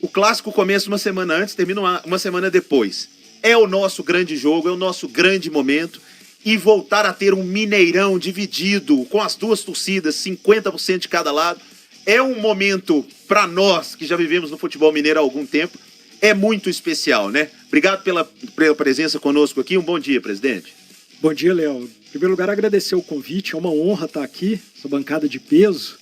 O clássico começa uma semana antes, termina uma semana depois. É o nosso grande jogo, é o nosso grande momento. E voltar a ter um Mineirão dividido com as duas torcidas, 50% de cada lado, é um momento, para nós que já vivemos no futebol mineiro há algum tempo, é muito especial, né? Obrigado pela presença conosco aqui. Um bom dia, presidente. Bom dia, Léo. Em primeiro lugar, agradecer o convite. É uma honra estar aqui, essa bancada de peso.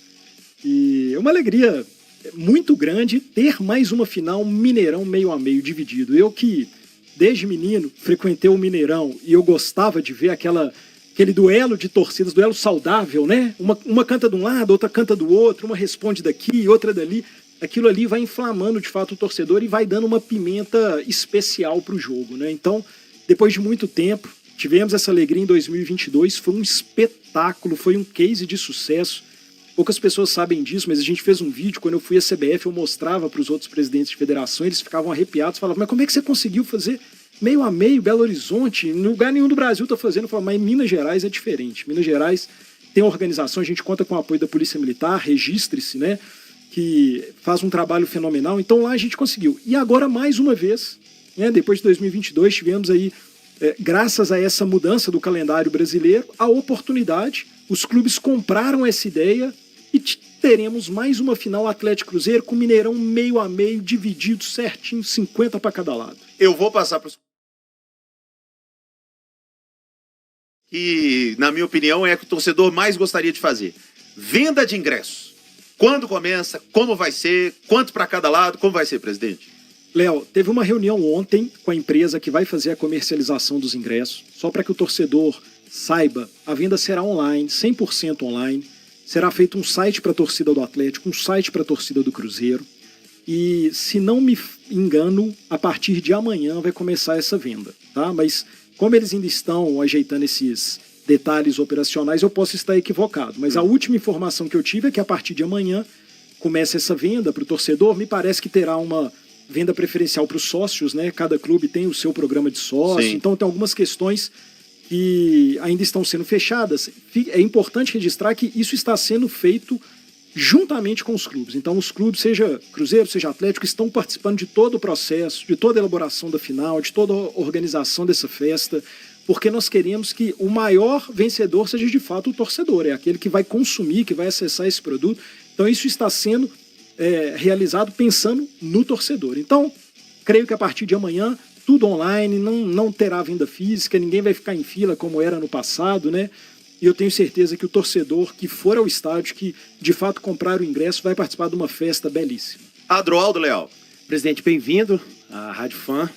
E é uma alegria muito grande ter mais uma final Mineirão meio a meio dividido. Eu que, desde menino, frequentei o Mineirão e eu gostava de ver aquele duelo de torcidas, duelo saudável, né? Uma canta de um lado, outra canta do outro, uma responde daqui, outra dali. Aquilo ali vai inflamando, de fato, o torcedor e vai dando uma pimenta especial para o jogo, né? Então, depois de muito tempo, tivemos essa alegria em 2022, foi um espetáculo, foi um case de sucesso. Poucas pessoas sabem disso, mas a gente fez um vídeo, quando eu fui à CBF, eu mostrava para os outros presidentes de federação, eles ficavam arrepiados, falavam, mas como é que você conseguiu fazer meio a meio, Belo Horizonte? Em lugar nenhum do Brasil está fazendo. Eu falava, mas em Minas Gerais é diferente. Minas Gerais tem uma organização, a gente conta com o apoio da Polícia Militar, registre-se, né, que faz um trabalho fenomenal. Então lá a gente conseguiu. E agora, mais uma vez, né, depois de 2022, tivemos aí, graças a essa mudança do calendário brasileiro, a oportunidade, os clubes compraram essa ideia e teremos mais uma final Atlético Cruzeiro com Mineirão meio a meio, dividido certinho, 50 para cada lado. Eu vou passar para os... que, na minha opinião, é o que o torcedor mais gostaria de fazer. Venda de ingressos. Quando começa, como vai ser, quanto para cada lado, como vai ser, presidente? Léo, teve uma reunião ontem com a empresa que vai fazer a comercialização dos ingressos. Só para que o torcedor saiba, a venda será online, 100% online. Será feito um site para a torcida do Atlético, um site para a torcida do Cruzeiro. E, se não me engano, a partir de amanhã vai começar essa venda, tá? Mas, como eles ainda estão ajeitando esses detalhes operacionais, eu posso estar equivocado. Mas a última informação que eu tive é que a partir de amanhã começa essa venda para o torcedor. Me parece que terá uma venda preferencial para os sócios, né? Cada clube tem o seu programa de sócio. Sim. Então tem algumas questões que ainda estão sendo fechadas. É importante registrar que isso está sendo feito juntamente com os clubes. Então os clubes, seja Cruzeiro, seja Atlético, estão participando de todo o processo, de toda a elaboração da final, de toda a organização dessa festa, porque nós queremos que o maior vencedor seja de fato o torcedor, é aquele que vai consumir, que vai acessar esse produto. Então isso está sendo realizado pensando no torcedor. Então, creio que a partir de amanhã, tudo online, não terá venda física, ninguém vai ficar em fila como era no passado, né? E eu tenho certeza que o torcedor que for ao estádio, que de fato comprar o ingresso, vai participar de uma festa belíssima. Adroaldo Leal. Presidente, bem-vindo à Rádio Fã,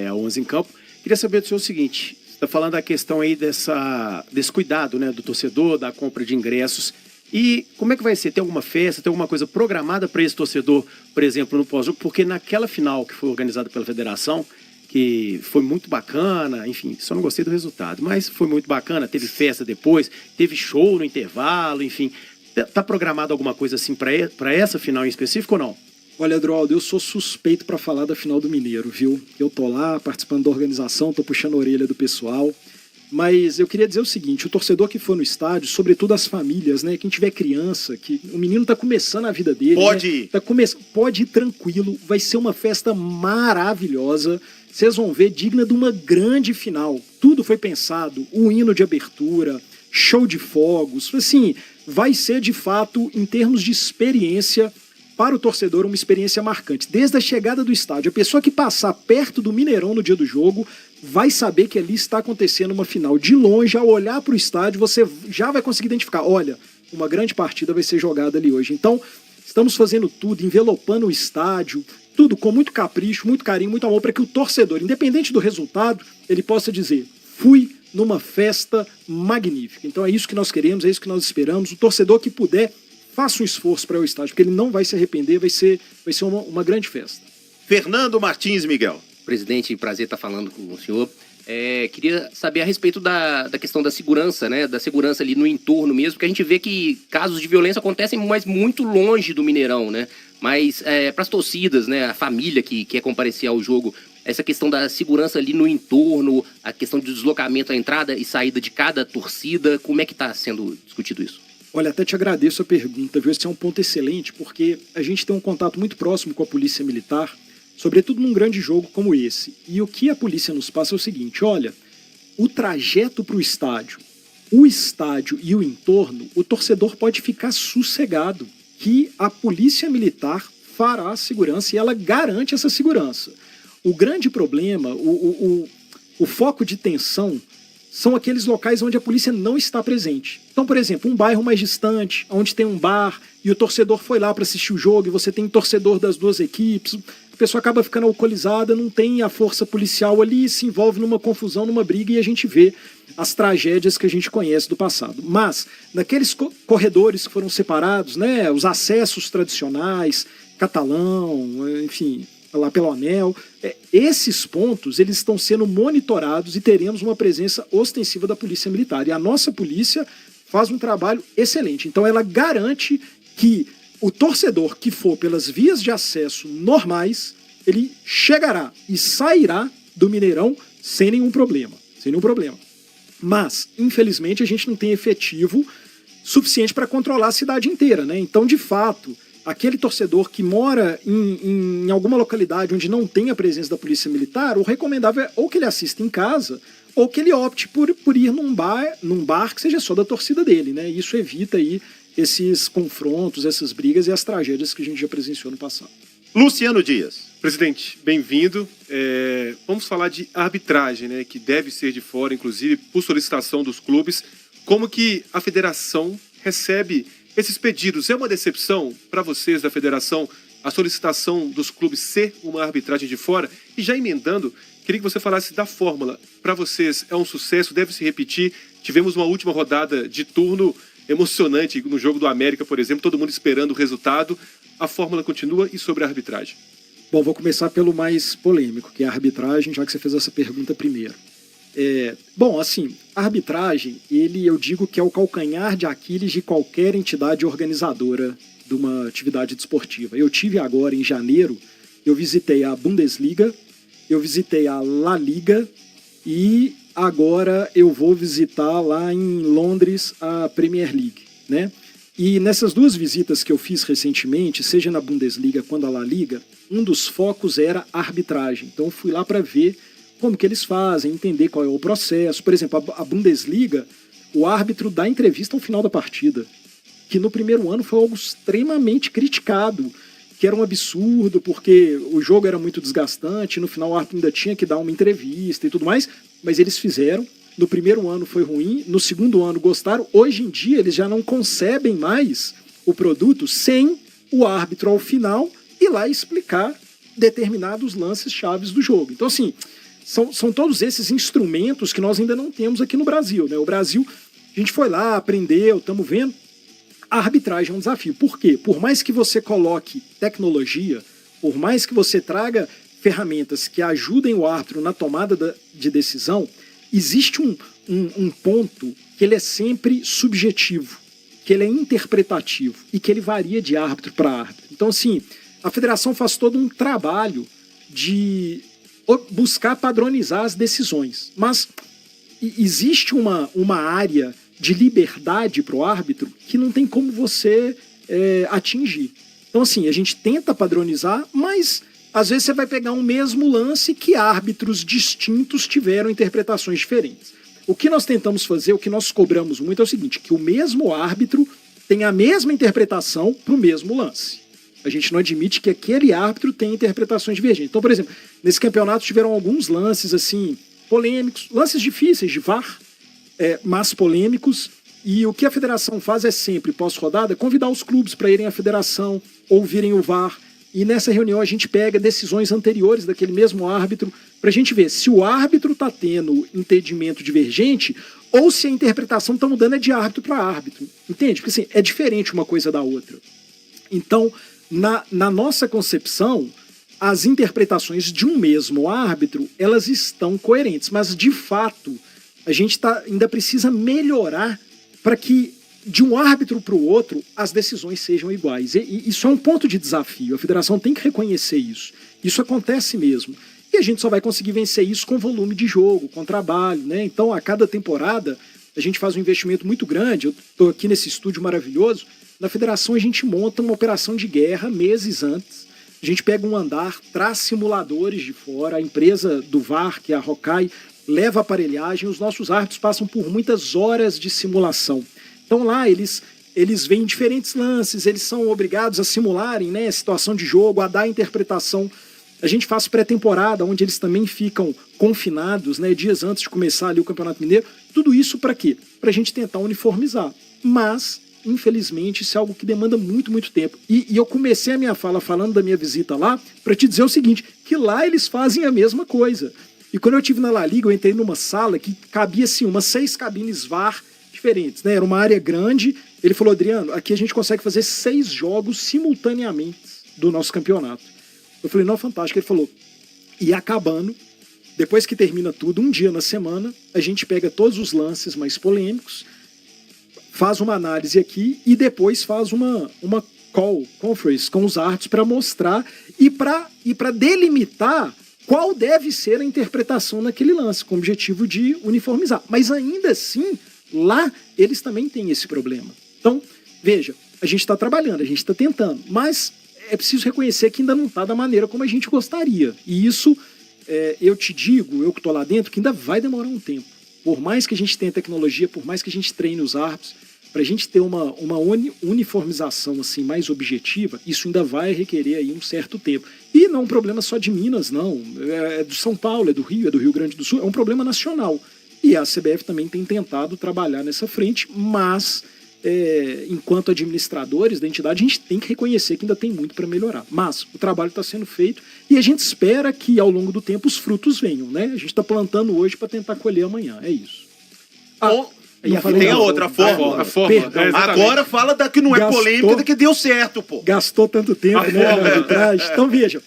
ao 11 em Campo. Queria saber do senhor o seguinte, você está falando da questão aí desse cuidado, né, do torcedor, da compra de ingressos. E como é que vai ser? Tem alguma festa, tem alguma coisa programada para esse torcedor, por exemplo, no pós-jogo? Porque naquela final que foi organizada pela federação, que foi muito bacana, enfim, só não gostei do resultado, mas foi muito bacana, teve festa depois, teve show no intervalo, enfim. Tá programado alguma coisa assim para essa final em específico ou não? Olha, Adroaldo, eu sou suspeito para falar da final do Mineiro, viu? Eu tô lá participando da organização, tô puxando a orelha do pessoal. Mas eu queria dizer o seguinte, o torcedor que for no estádio, sobretudo as famílias, né? Quem tiver criança, que o menino tá começando a vida dele. Pode né? ir. Pode ir tranquilo, vai ser uma festa maravilhosa. Vocês vão ver, digna de uma grande final. Tudo foi pensado, o hino de abertura, show de fogos. Assim, vai ser de fato, em termos de experiência, para o torcedor, uma experiência marcante. Desde a chegada do estádio, a pessoa que passar perto do Mineirão no dia do jogo vai saber que ali está acontecendo uma final. De longe, ao olhar para o estádio, você já vai conseguir identificar, olha, uma grande partida vai ser jogada ali hoje. Então, estamos fazendo tudo, envelopando o estádio, tudo com muito capricho, muito carinho, muito amor, para que o torcedor, independente do resultado, ele possa dizer, fui numa festa magnífica. Então é isso que nós queremos, é isso que nós esperamos. O torcedor que puder, faça um esforço para ir ao estádio, porque ele não vai se arrepender, vai ser uma grande festa. Fernando Martins Miguel. Presidente, prazer estar falando com o senhor. Queria saber a respeito da questão da segurança, né? Da segurança ali no entorno mesmo, porque a gente vê que casos de violência acontecem, mas muito longe do Mineirão, né? Mas para as torcidas, né? A família que quer comparecer ao jogo, essa questão da segurança ali no entorno, a questão de deslocamento, a entrada e saída de cada torcida, como é que está sendo discutido isso? Olha, até te agradeço a pergunta, viu? Esse é um ponto excelente, porque a gente tem um contato muito próximo com a Polícia Militar, sobretudo num grande jogo como esse. E o que a polícia nos passa é o seguinte, olha, o trajeto para o estádio e o entorno, o torcedor pode ficar sossegado, que a Polícia Militar fará a segurança e ela garante essa segurança. O grande problema, o foco de tensão são aqueles locais onde a polícia não está presente. Então, por exemplo, um bairro mais distante, onde tem um bar e o torcedor foi lá para assistir o jogo e você tem torcedor das duas equipes, a pessoa acaba ficando alcoolizada, não tem a força policial ali, se envolve numa confusão, numa briga e a gente vê as tragédias que a gente conhece do passado. Mas, naqueles corredores que foram separados, né, os acessos tradicionais, Catalão, enfim, lá pelo Anel, esses pontos eles estão sendo monitorados e teremos uma presença ostensiva da Polícia Militar. E a nossa polícia faz um trabalho excelente. Então ela garante que o torcedor que for pelas vias de acesso normais, ele chegará e sairá do Mineirão sem nenhum problema. Sem nenhum problema. Mas, infelizmente, a gente não tem efetivo suficiente para controlar a cidade inteira, né? Então, de fato, aquele torcedor que mora em alguma localidade onde não tem a presença da Polícia Militar, o recomendável é ou que ele assista em casa ou que ele opte por ir num bar que seja só da torcida dele, né? Isso evita aí esses confrontos, essas brigas e as tragédias que a gente já presenciou no passado. Luciano Dias. Presidente, bem-vindo. Vamos falar de arbitragem, né, que deve ser de fora, inclusive por solicitação dos clubes. Como que a federação recebe esses pedidos? É uma decepção para vocês da federação a solicitação dos clubes ser uma arbitragem de fora? E já emendando, queria que você falasse da fórmula. Para vocês é um sucesso, deve se repetir? Tivemos uma última rodada de turno emocionante no jogo do América, por exemplo, todo mundo esperando o resultado. A fórmula continua e sobre a arbitragem? Bom, vou começar pelo mais polêmico, que é a arbitragem, já que você fez essa pergunta primeiro. Bom, assim, a arbitragem, eu digo que é o calcanhar de Aquiles de qualquer entidade organizadora de uma atividade desportiva. Eu tive agora, em janeiro, eu visitei a Bundesliga, eu visitei a La Liga e agora eu vou visitar lá em Londres a Premier League, né? E nessas duas visitas que eu fiz recentemente, seja na Bundesliga quanto na La Liga, um dos focos era a arbitragem. Então eu fui lá para ver como que eles fazem, entender qual é o processo. Por exemplo, a Bundesliga, o árbitro dá entrevista ao final da partida, que no primeiro ano foi algo extremamente criticado, que era um absurdo, porque o jogo era muito desgastante, no final o árbitro ainda tinha que dar uma entrevista e tudo mais, mas eles fizeram. No primeiro ano foi ruim, no segundo ano gostaram. Hoje em dia eles já não concebem mais o produto sem o árbitro ao final ir lá explicar determinados lances chaves do jogo. Então, assim, são todos esses instrumentos que nós ainda não temos aqui no Brasil, né? O Brasil, a gente foi lá, aprendeu, estamos vendo. A arbitragem é um desafio. Por quê? Por mais que você coloque tecnologia, por mais que você traga ferramentas que ajudem o árbitro na tomada de decisão, existe um ponto que ele é sempre subjetivo, que ele é interpretativo e que ele varia de árbitro para árbitro. Então, assim, a federação faz todo um trabalho de buscar padronizar as decisões, mas existe uma área de liberdade para o árbitro que não tem como você atingir. Então, assim, a gente tenta padronizar, mas às vezes você vai pegar um mesmo lance que árbitros distintos tiveram interpretações diferentes. O que nós tentamos fazer, o que nós cobramos muito é o seguinte, que o mesmo árbitro tem a mesma interpretação para o mesmo lance. A gente não admite que aquele árbitro tenha interpretações divergentes. Então, por exemplo, nesse campeonato tiveram alguns lances assim polêmicos, lances difíceis de VAR, mas polêmicos, e o que a federação faz é sempre, pós-rodada, convidar os clubes para irem à federação, ouvirem o VAR, e nessa reunião a gente pega decisões anteriores daquele mesmo árbitro para a gente ver se o árbitro está tendo entendimento divergente ou se a interpretação está mudando de árbitro para árbitro. Entende? Porque assim, é diferente uma coisa da outra. Então, na nossa concepção, as interpretações de um mesmo árbitro, elas estão coerentes, mas de fato a gente ainda precisa melhorar para que de um árbitro para o outro, as decisões sejam iguais. E isso é um ponto de desafio. A federação tem que reconhecer isso. Isso acontece mesmo. E a gente só vai conseguir vencer isso com volume de jogo, com trabalho, né? Então, a cada temporada, a a gente faz um investimento muito grande. Eu estou aqui nesse estúdio maravilhoso. Na federação a gente monta uma operação de guerra meses antes. A gente pega um andar, traz simuladores de fora, a empresa do VAR, que é a Hawkeye, leva aparelhagem, os nossos árbitros passam por muitas horas de simulação. Então lá eles veem diferentes lances, eles são obrigados a simularem, né, a situação de jogo, a dar interpretação. A gente faz pré-temporada, onde eles também ficam confinados, né, dias antes de começar ali o Campeonato Mineiro. Tudo isso para quê? Para a gente tentar uniformizar. Mas, infelizmente, isso é algo que demanda muito, muito tempo. E eu comecei a minha fala falando da minha visita lá para te dizer o seguinte, que lá eles fazem a mesma coisa. E quando eu estive na La Liga, eu entrei numa sala que cabia assim, umas 6 cabines VAR diferentes, né? Era uma área grande. Ele falou, Adriano, aqui a gente consegue fazer 6 jogos simultaneamente do nosso campeonato. Eu falei, não, fantástico. Ele falou, e acabando, depois que termina tudo, um dia na semana, a gente pega todos os lances mais polêmicos, faz uma análise aqui e depois faz uma conference com os árbitros para mostrar e para delimitar qual deve ser a interpretação naquele lance, com o objetivo de uniformizar. Mas ainda assim, lá eles também têm esse problema. Então, veja, a gente está trabalhando, a gente está tentando, mas é preciso reconhecer que ainda não está da maneira como a gente gostaria. E isso, eu te digo, eu que estou lá dentro, que ainda vai demorar um tempo. Por mais que a gente tenha tecnologia, por mais que a gente treine os árbitros, para a gente ter uma uniformização assim, mais objetiva, isso ainda vai requerer aí um certo tempo. E não é um problema só de Minas, não. É do São Paulo, é do Rio Grande do Sul, é um problema nacional. E a CBF também tem tentado trabalhar nessa frente, mas enquanto administradores da entidade, a gente tem que reconhecer que ainda tem muito para melhorar. Mas o trabalho está sendo feito e a gente espera que ao longo do tempo os frutos venham, né? A gente está plantando hoje para tentar colher amanhã, é isso. E tem a outra fórmula. A fórmula. Perdão. Agora fala da que não é Gastou. polêmica, da que deu certo, pô. Gastou tanto tempo, né, na arbitragem. Então, veja,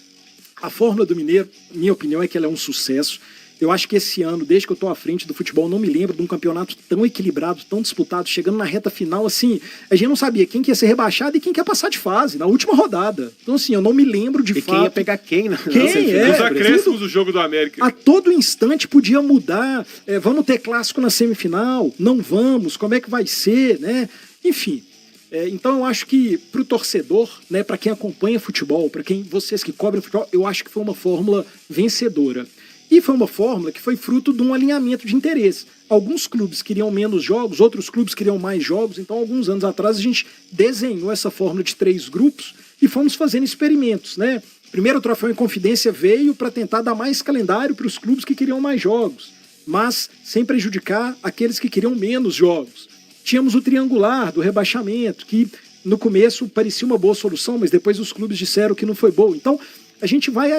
a fórmula do Mineiro, minha opinião é que ela é um sucesso. Eu acho que esse ano, desde que eu estou à frente do futebol, não me lembro de um campeonato tão equilibrado, tão disputado, chegando na reta final, assim, a gente não sabia quem que ia ser rebaixado e quem que ia passar de fase, na última rodada. Então, assim, eu não me lembro de E fato. quem ia pegar quem, né? Quem Os acréscimos do jogo do América. A todo instante podia mudar. Vamos ter clássico na semifinal? Não vamos? Como é que vai ser? Né? Enfim. Então eu acho que para o torcedor, né, para quem acompanha futebol, para vocês que cobrem futebol, eu acho que foi uma fórmula vencedora. E foi uma fórmula que foi fruto de um alinhamento de interesse. Alguns clubes queriam menos jogos, outros clubes queriam mais jogos. Então, alguns anos atrás, a gente desenhou essa fórmula de 3 grupos e fomos fazendo experimentos, né? Primeiro, o Troféu em Confidência veio para tentar dar mais calendário para os clubes que queriam mais jogos, mas sem prejudicar aqueles que queriam menos jogos. Tínhamos o triangular do rebaixamento, que no começo parecia uma boa solução, mas depois os clubes disseram que não foi boa. Então, a gente vai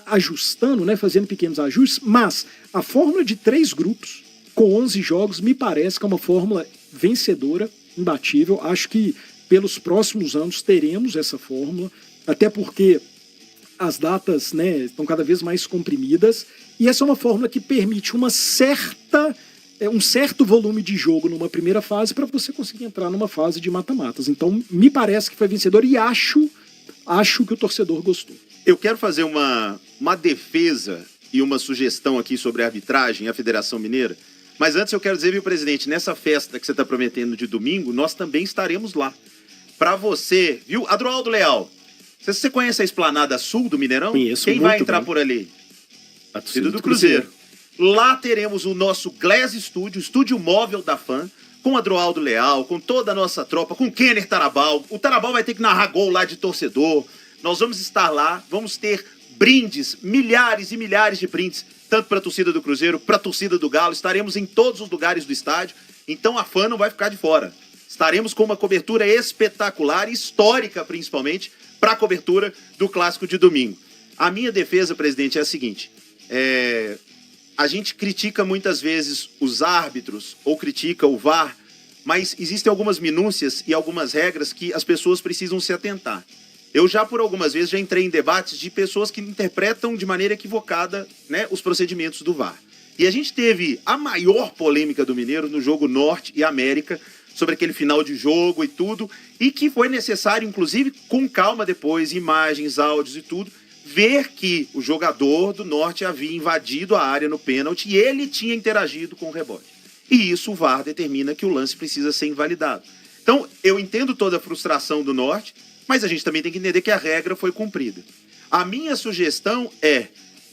ajustando, né, fazendo pequenos ajustes, mas a fórmula de 3 grupos, com 11 jogos, me parece que é uma fórmula vencedora, imbatível. Acho que pelos próximos anos teremos essa fórmula, até porque as datas, né, estão cada vez mais comprimidas, e essa é uma fórmula que permite um certo volume de jogo numa primeira fase para você conseguir entrar numa fase de mata-matas. Então, me parece que foi vencedor e acho que o torcedor gostou. Eu quero fazer uma defesa e uma sugestão aqui sobre a arbitragem e a Federação Mineira. Mas antes eu quero dizer, viu, presidente, nessa festa que você está prometendo de domingo, nós também estaremos lá. Para você, viu? Adroaldo Leal, você conhece a Esplanada Sul do Mineirão? Conheço. Quem vai muito entrar bem. por ali? A torcida Do Cruzeiro. Lá teremos o nosso Glass Studio, estúdio móvel da Fã, com Adroaldo Leal, com toda a nossa tropa, com Kenner Tarabal. O Tarabal vai ter que narrar gol lá de torcedor. Nós vamos estar lá, vamos ter brindes, milhares e milhares de brindes, tanto para a torcida do Cruzeiro, para a torcida do Galo. Estaremos em todos os lugares do estádio, então a Fã não vai ficar de fora. Estaremos com uma cobertura espetacular, histórica principalmente, para a cobertura do Clássico de domingo. A minha defesa, presidente, é a seguinte: a gente critica muitas vezes os árbitros ou critica o VAR, mas existem algumas minúcias e algumas regras que as pessoas precisam se atentar. Eu já, por algumas vezes, já entrei em debates de pessoas que interpretam de maneira equivocada, né, os procedimentos do VAR. E a gente teve a maior polêmica do Mineiro no jogo Norte e América, sobre aquele final de jogo e tudo, e que foi necessário, inclusive, com calma depois, imagens, áudios e tudo, ver que o jogador do Norte havia invadido a área no pênalti e ele tinha interagido com o rebote. e isso o VAR determina que o lance precisa ser invalidado. Então, eu entendo toda a frustração do Norte, mas a gente também tem que entender que a regra foi cumprida. A minha sugestão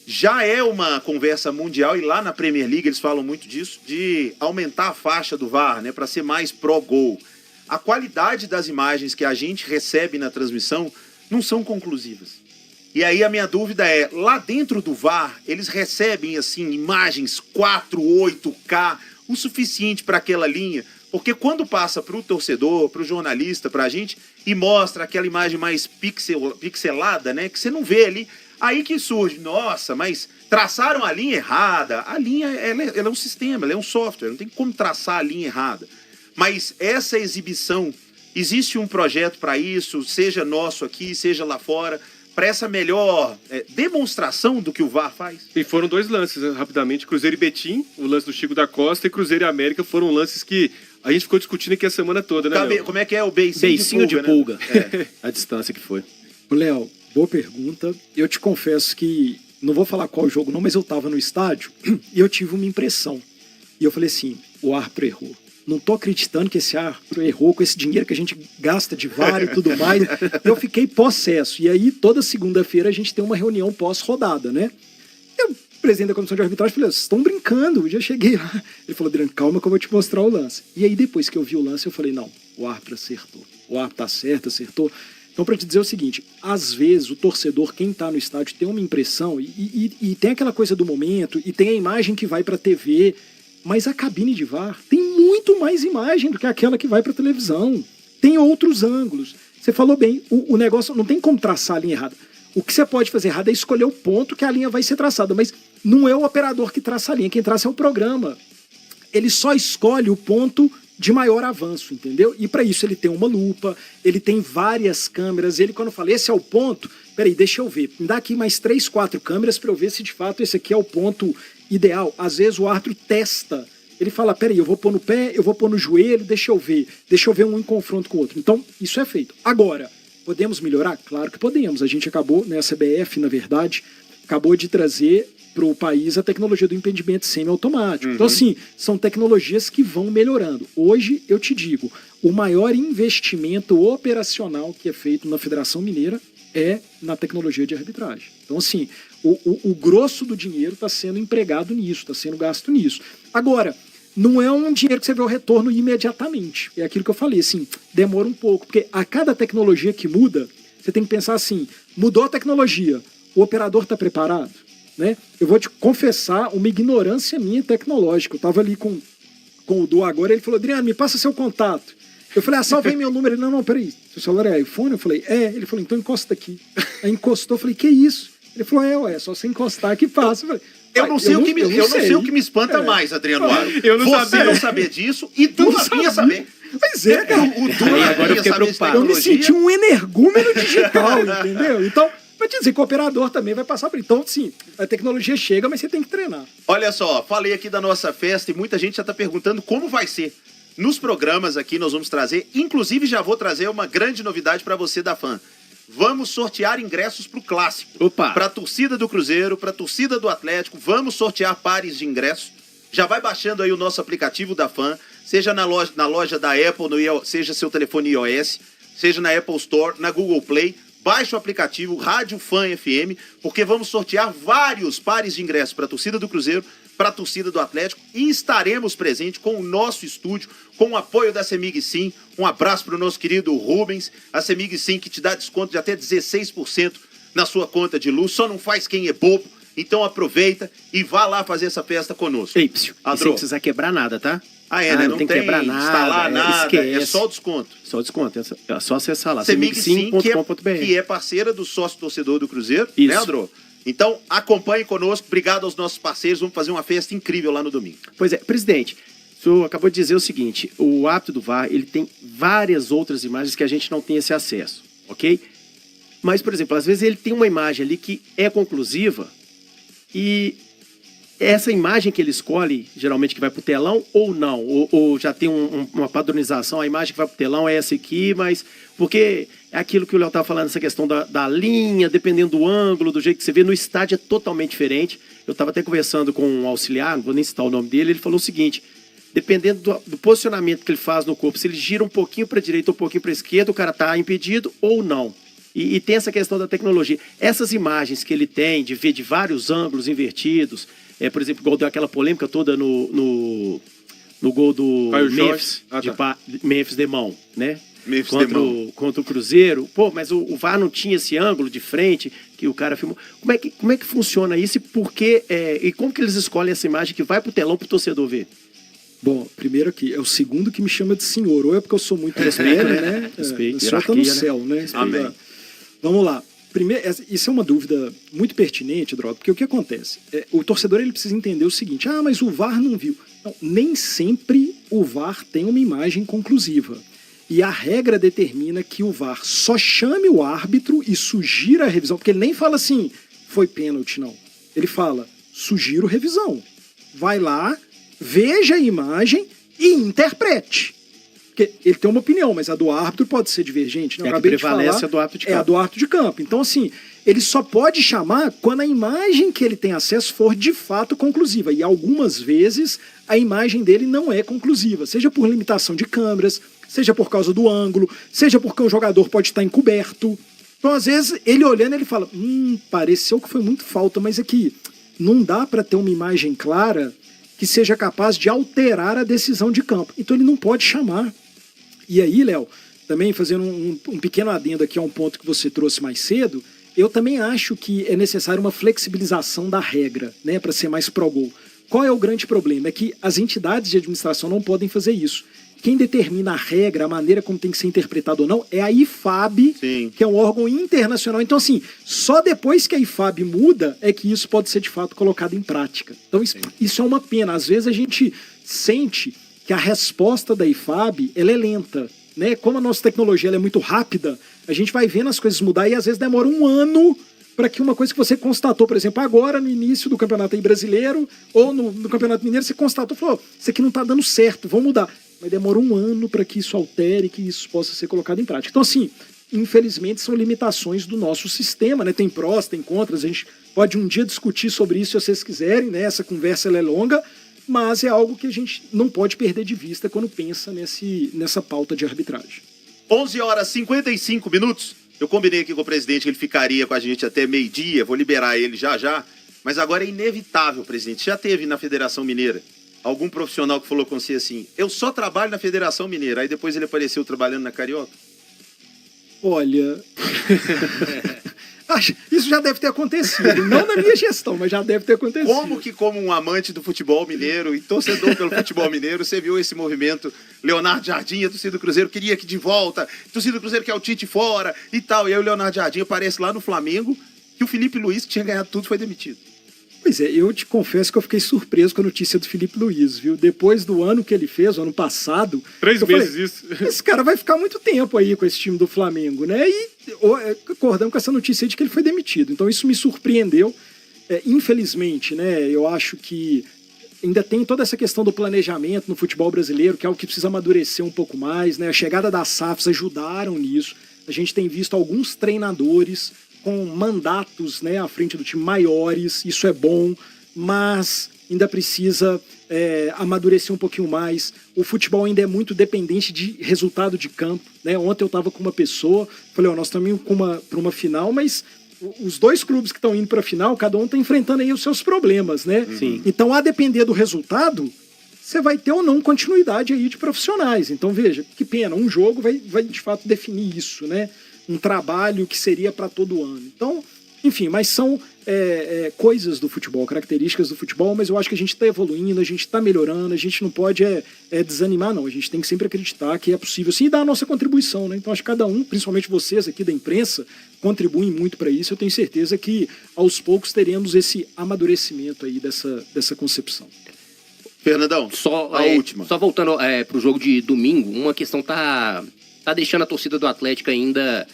já é uma conversa mundial, e lá na Premier League eles falam muito disso, de aumentar a faixa do VAR, né, para ser mais pró-gol. A qualidade das imagens que a gente recebe na transmissão não são conclusivas. E aí a minha dúvida é, lá dentro do VAR, eles recebem assim imagens 4, 8K, o suficiente para aquela linha? Porque quando passa para o torcedor, para o jornalista, para a gente, e mostra aquela imagem mais pixelada, né, que você não vê ali, aí que surge, nossa, mas traçaram a linha errada. A linha ela é um sistema, ela é um software, não tem como traçar a linha errada. Mas essa exibição, existe um projeto para isso, seja nosso aqui, seja lá fora, para essa melhor demonstração do que o VAR faz? E foram 2 lances, né, rapidamente. Cruzeiro e Betim, o lance do Chico da Costa, e Cruzeiro e América foram lances que a gente ficou discutindo aqui a semana toda, né, Léo? Como é que é o beicinho Beicinho de pulga. Né? A distância que foi. Léo, boa pergunta. Eu te confesso que, não vou falar qual jogo não, mas eu estava no estádio e eu tive uma impressão. E eu falei assim, o árbitro errou. Não tô acreditando que esse árbitro errou com esse dinheiro que a gente gasta de VAR e tudo mais. Eu fiquei possesso. E aí, toda segunda-feira, a gente tem uma reunião pós-rodada, né? Eu, presidente da comissão de arbitragem, falei, vocês estão brincando. Eu já cheguei lá. Ele falou, Adriano, calma que eu vou te mostrar o lance. E aí, depois que eu vi o lance, eu falei, não, o árbitro acertou. O árbitro tá certo, acertou. Então, para te dizer o seguinte, às vezes o torcedor, quem está no estádio, tem uma impressão, e tem aquela coisa do momento, e tem a imagem que vai para a TV, mas a cabine de VAR tem muito mais imagem do que aquela que vai para a televisão. Tem outros ângulos. Você falou bem, o negócio não tem como traçar a linha errada. O que você pode fazer errado é escolher o ponto que a linha vai ser traçada, mas não é o operador que traça a linha, quem traça é o programa. Ele só escolhe o ponto de maior avanço, entendeu? E para isso ele tem uma lupa, ele tem várias câmeras, ele quando fala, esse é o ponto, peraí, deixa eu ver, me dá aqui mais 3, 4 câmeras para eu ver se de fato esse aqui é o ponto ideal. Às vezes o árbitro testa, ele fala, peraí, eu vou pôr no pé, eu vou pôr no joelho, deixa eu ver um em confronto com o outro. Então, isso é feito. Agora, podemos melhorar? Claro que podemos. A gente acabou, né, a CBF, na verdade, acabou de trazer para o país a tecnologia do impedimento semiautomático. Então, assim, são tecnologias que vão melhorando. Hoje, eu te digo, o maior investimento operacional que é feito na Federação Mineira é na tecnologia de arbitragem. Então, assim, o grosso do dinheiro está sendo empregado nisso, está sendo gasto nisso. Agora, não é um dinheiro que você vê o retorno imediatamente. É aquilo que eu falei, assim, demora um pouco, porque a cada tecnologia que muda, você tem que pensar assim, mudou a tecnologia, o operador está preparado? Né? Eu vou te confessar uma ignorância minha tecnológica. Eu estava ali com o Du agora, ele falou, Adriano, me passa seu contato. Eu falei, salve aí meu número. Ele, não, peraí, seu celular é iPhone? Eu falei, Ele falou, então encosta aqui. Aí encostou, eu falei, que isso? Ele falou, só você encostar que passa. Eu falei, eu não sei o que me espanta mais, Adriano Aro. Você não saber disso e tu não sabia saber. Pois é, cara. O Du agora eu fiquei preocupado. Eu me senti um energúmeno digital, entendeu? Então, vai dizer que o operador também vai passar por isso. Então, sim, a tecnologia chega, mas você tem que treinar. Olha só, falei aqui da nossa festa e muita gente já está perguntando como vai ser. Nos programas aqui nós vamos trazer, inclusive já vou trazer uma grande novidade para você da Fã. Vamos sortear ingressos para o Clássico. Para a torcida do Cruzeiro, para a torcida do Atlético. Vamos sortear pares de ingressos. Já vai baixando aí o nosso aplicativo da Fã, seja na loja da Apple, seja seu telefone iOS, seja na Apple Store, na Google Play. Baixe o aplicativo Rádio Fã FM, porque vamos sortear vários pares de ingressos para a torcida do Cruzeiro, para a torcida do Atlético, e estaremos presentes com o nosso estúdio, com o apoio da Semig Sim. Um abraço para o nosso querido Rubens, a Semig Sim que te dá desconto de até 16% na sua conta de luz, só não faz quem é bobo, então aproveita e vá lá fazer essa festa conosco. Ei, psiu, sem precisar quebrar nada, tá? Né? Não tem que quebrar nada, instalar nada, esquece. é só o desconto. Só desconto, é só acessar lá, semigsim.com.br. Que é parceira do sócio torcedor do Cruzeiro, isso. Né, Andrô? Então, acompanhe conosco, obrigado aos nossos parceiros, vamos fazer uma festa incrível lá no domingo. Pois é, presidente, o senhor acabou de dizer o seguinte, o árbitro do VAR, ele tem várias outras imagens que a gente não tem esse acesso, ok? Mas, por exemplo, às vezes ele tem uma imagem ali que é conclusiva e essa imagem que ele escolhe, geralmente que vai para o telão ou não, ou já tem uma padronização, a imagem que vai para o telão é essa aqui, mas porque é aquilo que o Léo estava falando, essa questão da linha, dependendo do ângulo, do jeito que você vê, no estádio é totalmente diferente. Eu estava até conversando com um auxiliar, não vou nem citar o nome dele, ele falou o seguinte, dependendo do posicionamento que ele faz no corpo, se ele gira um pouquinho para a direita ou um pouquinho para a esquerda, o cara está impedido ou não. E tem essa questão da tecnologia. Essas imagens que ele tem de ver de vários ângulos invertidos, por exemplo, igual deu aquela polêmica toda no gol do Memphis, Memphis Demão, né? Contra o Cruzeiro. Pô, mas o VAR não tinha esse ângulo de frente que o cara filmou. Como é que funciona isso e por quê? E como que eles escolhem essa imagem que vai pro telão pro torcedor ver? Bom, primeiro aqui, é o segundo que me chama de senhor. Ou é porque eu sou muito mais velho, né? Respeito, o senhor tá no céu, né? Amém. Vamos lá. Primeiro, isso é uma dúvida muito pertinente, Droga, porque o que acontece? O torcedor ele precisa entender o seguinte: mas o VAR não viu. Não, nem sempre o VAR tem uma imagem conclusiva. E a regra determina que o VAR só chame o árbitro e sugira a revisão, porque ele nem fala assim, foi pênalti, não. Ele fala, sugiro revisão. Vai lá, veja a imagem e interprete. Porque ele tem uma opinião, mas a do árbitro pode ser divergente. Né? A que prevalece é a do árbitro de campo. É a do árbitro de campo. Então, assim, ele só pode chamar quando a imagem que ele tem acesso for de fato conclusiva. E algumas vezes a imagem dele não é conclusiva, seja por limitação de câmeras, seja por causa do ângulo, seja porque o jogador pode estar encoberto. Então, às vezes, ele olhando, ele fala, pareceu que foi muito falta, mas aqui não dá para ter uma imagem clara que seja capaz de alterar a decisão de campo. Então, ele não pode chamar. E aí, Léo, também fazendo um pequeno adendo aqui a um ponto que você trouxe mais cedo, eu também acho que é necessário uma flexibilização da regra, né, para ser mais pró-gol. Qual é o grande problema? É que as entidades de administração não podem fazer isso. Quem determina a regra, a maneira como tem que ser interpretado ou não, é a IFAB, Sim. que é um órgão internacional. Então, assim, só depois que a IFAB muda é que isso pode ser, de fato, colocado em prática. Então, isso é uma pena. Às vezes a gente sente que a resposta da IFAB ela é lenta, né? Como a nossa tecnologia ela é muito rápida, a gente vai vendo as coisas mudar e às vezes demora um ano para que uma coisa que você constatou, por exemplo, agora no início do campeonato aí brasileiro ou no campeonato mineiro, você constatou, falou, isso aqui não está dando certo, vamos mudar. Mas demora um ano para que isso altere, que isso possa ser colocado em prática. Então, assim, infelizmente são limitações do nosso sistema, né? Tem prós, tem contras, a gente pode um dia discutir sobre isso se vocês quiserem, né? Essa conversa ela é longa, mas é algo que a gente não pode perder de vista quando pensa nessa pauta de arbitragem. 11h55. Eu combinei aqui com o presidente que ele ficaria com a gente até meio-dia, vou liberar ele já, mas agora é inevitável, presidente. Já teve na Federação Mineira algum profissional que falou com você assim, eu só trabalho na Federação Mineira, aí depois ele apareceu trabalhando na Carioca? Olha... Isso já deve ter acontecido. Não na minha gestão, mas já deve ter acontecido. Como que, como um amante do futebol mineiro e torcedor pelo futebol mineiro, você viu esse movimento? Leonardo Jardim, a torcida do Cruzeiro, queria que de volta, a torcida do Cruzeiro quer o Tite fora e tal. E aí o Leonardo Jardim aparece lá no Flamengo que o Felipe Luiz, que tinha ganhado tudo, foi demitido. Pois é, eu te confesso que eu fiquei surpreso com a notícia do Felipe Luiz, viu? Depois do ano que ele fez, o ano passado... 3 meses isso. Esse cara vai ficar muito tempo aí com esse time do Flamengo, né? E acordamos com essa notícia de que ele foi demitido. Então isso me surpreendeu. Infelizmente, né? Eu acho que ainda tem toda essa questão do planejamento no futebol brasileiro, que é algo que precisa amadurecer um pouco mais, né? A chegada das SAFs ajudaram nisso. A gente tem visto alguns treinadores com mandatos, né, à frente do time maiores, isso é bom, mas ainda precisa amadurecer um pouquinho mais. O futebol ainda é muito dependente de resultado de campo, né? Ontem eu estava com uma pessoa, falei, nós estamos indo para uma final, mas os dois clubes que estão indo para a final, cada um está enfrentando aí os seus problemas, né? Sim. Então, a depender do resultado, você vai ter ou não continuidade aí de profissionais. Então, veja, que pena, um jogo vai de fato definir isso, né? Um trabalho que seria para todo ano. Então, enfim, mas são coisas do futebol, características do futebol, mas eu acho que a gente está evoluindo, a gente está melhorando, a gente não pode desanimar, não. A gente tem que sempre acreditar que é possível, sim, e dar a nossa contribuição, né? Então, acho que cada um, principalmente vocês aqui da imprensa, contribuem muito para isso. Eu tenho certeza que, aos poucos, teremos esse amadurecimento aí dessa concepção. Fernandão, a última. Só voltando para o jogo de domingo, uma questão tá deixando a torcida do Atlético ainda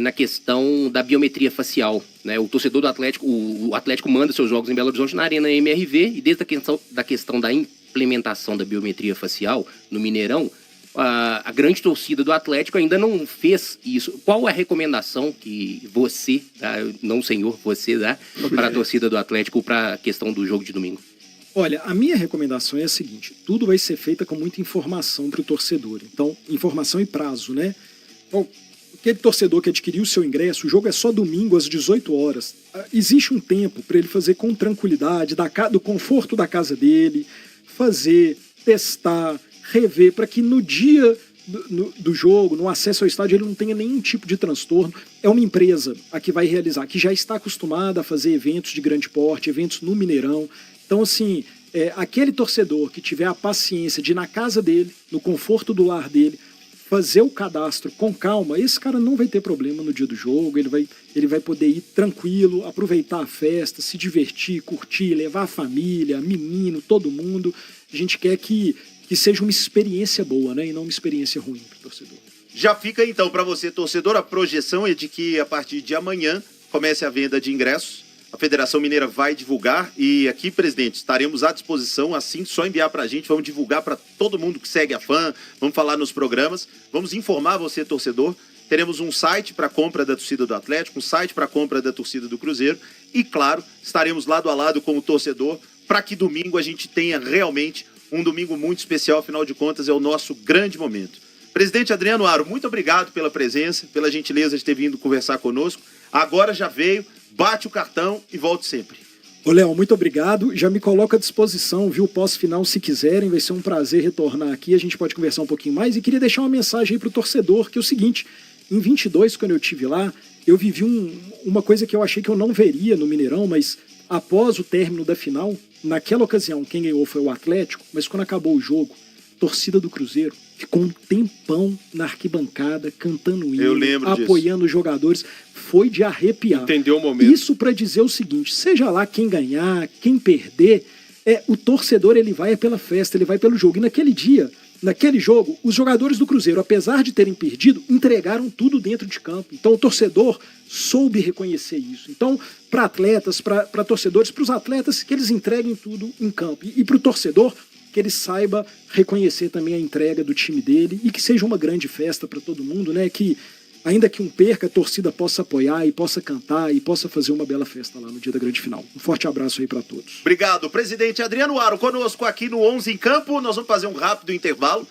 na questão da biometria facial, né? O torcedor do Atlético, o Atlético manda seus jogos em Belo Horizonte na Arena MRV, e desde a questão da implementação da biometria facial no Mineirão, a grande torcida do Atlético ainda não fez isso. Qual é a recomendação que você, não o senhor, você dá para a torcida do Atlético para a questão do jogo de domingo? Olha, a minha recomendação é a seguinte: tudo vai ser feito com muita informação para o torcedor. Então, informação e prazo, né? Então, aquele torcedor que adquiriu o seu ingresso, o jogo é só domingo às 18 horas. Existe um tempo para ele fazer com tranquilidade, do conforto da casa dele, fazer, testar, rever, para que no dia do jogo, no acesso ao estádio, ele não tenha nenhum tipo de transtorno. É uma empresa a que vai realizar, que já está acostumada a fazer eventos de grande porte, eventos no Mineirão. Então, assim, aquele torcedor que tiver a paciência de ir na casa dele, no conforto do lar dele, fazer o cadastro com calma, esse cara não vai ter problema no dia do jogo, ele vai poder ir tranquilo, aproveitar a festa, se divertir, curtir, levar a família, menino, todo mundo. A gente quer que seja uma experiência boa, né, e não uma experiência ruim para o torcedor. Já fica então para você, torcedor, a projeção é de que a partir de amanhã comece a venda de ingressos. A Federação Mineira vai divulgar e aqui, presidente, estaremos à disposição, assim, só enviar para a gente, vamos divulgar para todo mundo que segue a FAM, vamos falar nos programas, vamos informar você, torcedor. Teremos um site para compra da torcida do Atlético, um site para compra da torcida do Cruzeiro e, claro, estaremos lado a lado com o torcedor para que domingo a gente tenha realmente um domingo muito especial, afinal de contas é o nosso grande momento. Presidente Adriano Aro, muito obrigado pela presença, pela gentileza de ter vindo conversar conosco. Agora já veio, bate o cartão e volte sempre. Ô, Léo, muito obrigado. Já me coloco à disposição, viu? Pós-final, se quiserem, vai ser um prazer retornar aqui. A gente pode conversar um pouquinho mais. E queria deixar uma mensagem aí pro torcedor, que é o seguinte: em 22, quando eu estive lá, eu vivi uma coisa que eu achei que eu não veria no Mineirão, mas após o término da final, naquela ocasião, quem ganhou foi o Atlético, mas quando acabou o jogo, a torcida do Cruzeiro ficou um tempão na arquibancada, cantando hino, apoiando os jogadores. Foi de arrepiar. Entendeu o momento. Isso para dizer o seguinte: seja lá quem ganhar, quem perder, o torcedor ele vai pela festa, ele vai pelo jogo. E naquele dia, naquele jogo, os jogadores do Cruzeiro, apesar de terem perdido, entregaram tudo dentro de campo. Então o torcedor soube reconhecer isso. Então, para atletas, para torcedores, para os atletas, que eles entreguem tudo em campo. E para o torcedor, que ele saiba reconhecer também a entrega do time dele e que seja uma grande festa para todo mundo, né? Que ainda que um perca, a torcida possa apoiar e possa cantar e possa fazer uma bela festa lá no dia da grande final. Um forte abraço aí para todos. Obrigado, presidente Adriano Aro, conosco aqui no 11 em Campo. Nós vamos fazer um rápido intervalo.